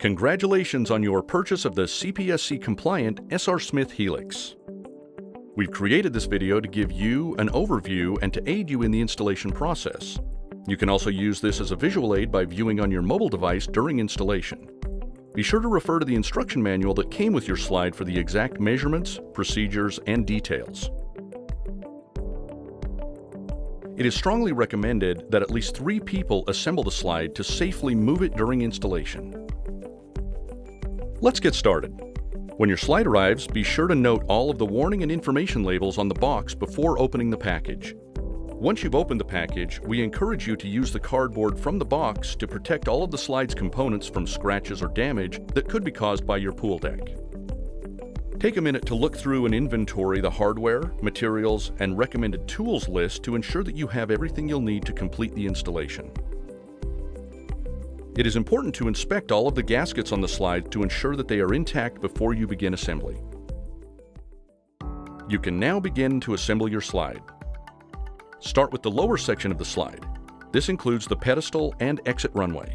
Congratulations on your purchase of the CPSC-compliant SR Smith Helix. We've created this video to give you an overview and to aid you in the installation process. You can also use this as a visual aid by viewing on your mobile device during installation. Be sure to refer to the instruction manual that came with your slide for the exact measurements, procedures, and details. It is strongly recommended that at least 3 people assemble the slide to safely move it during installation. Let's get started. When your slide arrives, be sure to note all of the warning and information labels on the box before opening the package. Once you've opened the package, we encourage you to use the cardboard from the box to protect all of the slide's components from scratches or damage that could be caused by your pool deck. Take a minute to look through and inventory the hardware, materials, and recommended tools list to ensure that you have everything you'll need to complete the installation. It is important to inspect all of the gaskets on the slide to ensure that they are intact before you begin assembly. You can now begin to assemble your slide. Start with the lower section of the slide. This includes the pedestal and exit runway.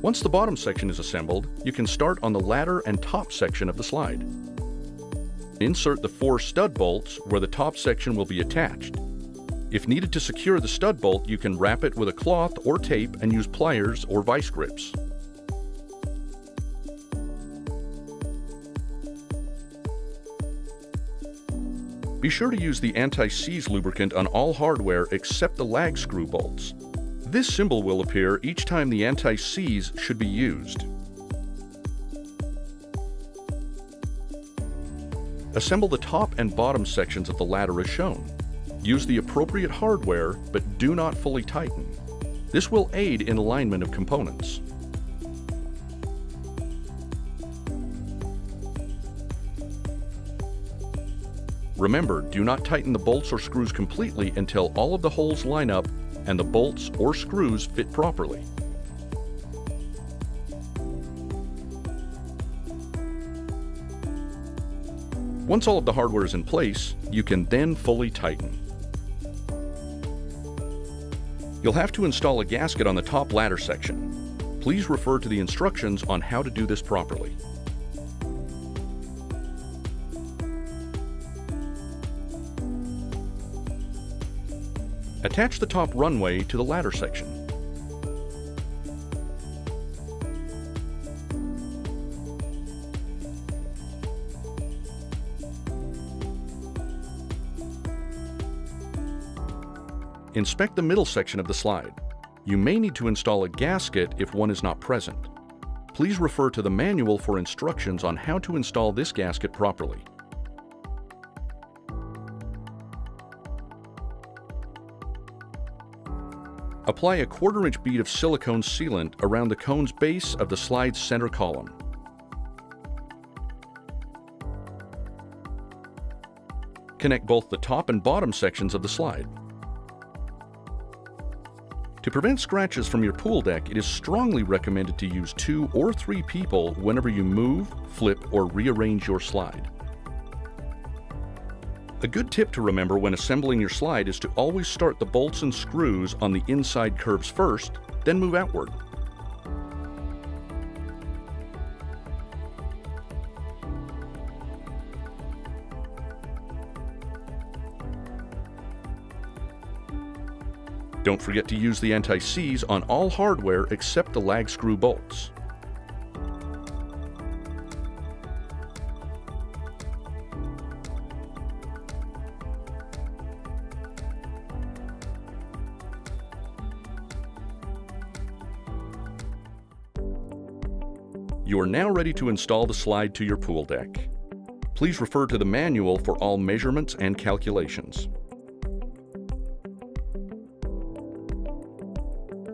Once the bottom section is assembled, you can start on the ladder and top section of the slide. Insert the 4 stud bolts where the top section will be attached. If needed to secure the stud bolt, you can wrap it with a cloth or tape and use pliers or vice grips. Be sure to use the anti-seize lubricant on all hardware except the lag screw bolts. This symbol will appear each time the anti-seize should be used. Assemble the top and bottom sections of the ladder as shown. Use the appropriate hardware, but do not fully tighten. This will aid in alignment of components. Remember, do not tighten the bolts or screws completely until all of the holes line up and the bolts or screws fit properly. Once all of the hardware is in place, you can then fully tighten. You'll have to install a gasket on the top ladder section. Please refer to the instructions on how to do this properly. Attach the top runway to the ladder section. Inspect the middle section of the slide. You may need to install a gasket if one is not present. Please refer to the manual for instructions on how to install this gasket properly. Apply a 1/4-inch bead of silicone sealant around the cone's base of the slide's center column. Connect both the top and bottom sections of the slide. To prevent scratches from your pool deck, it is strongly recommended to use 2 or 3 people whenever you move, flip, or rearrange your slide. A good tip to remember when assembling your slide is to always start the bolts and screws on the inside curves first, then move outward. Don't forget to use the anti-seize on all hardware except the lag screw bolts. You are now ready to install the slide to your pool deck. Please refer to the manual for all measurements and calculations.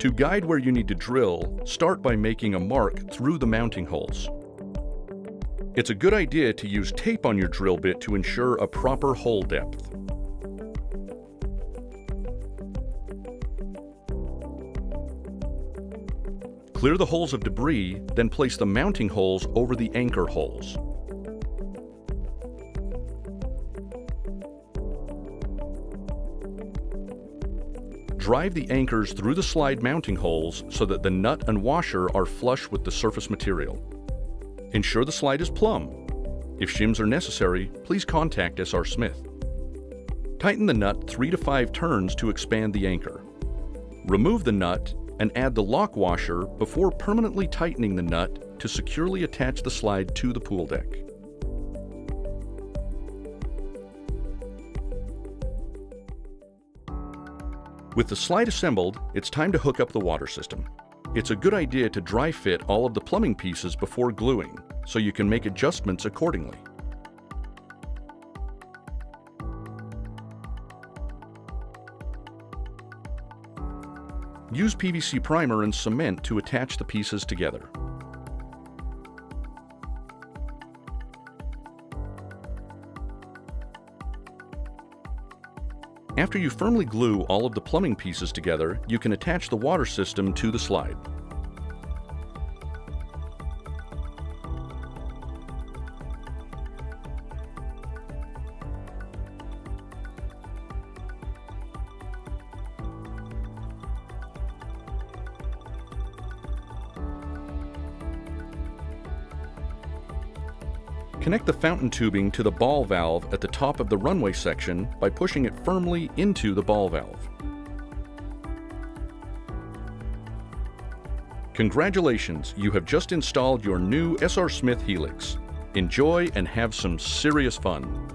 To guide where you need to drill, start by making a mark through the mounting holes. It's a good idea to use tape on your drill bit to ensure a proper hole depth. Clear the holes of debris, then place the mounting holes over the anchor holes. Drive the anchors through the slide mounting holes so that the nut and washer are flush with the surface material. Ensure the slide is plumb. If shims are necessary, please contact SR Smith. Tighten the nut 3 to 5 turns to expand the anchor. Remove the nut and add the lock washer before permanently tightening the nut to securely attach the slide to the pool deck. With the slide assembled, it's time to hook up the water system. It's a good idea to dry fit all of the plumbing pieces before gluing, so you can make adjustments accordingly. Use PVC primer and cement to attach the pieces together. After you firmly glue all of the plumbing pieces together, you can attach the water system to the slide. Connect the fountain tubing to the ball valve at the top of the runway section by pushing it firmly into the ball valve. Congratulations, you have just installed your new SR Smith Helix. Enjoy and have some serious fun.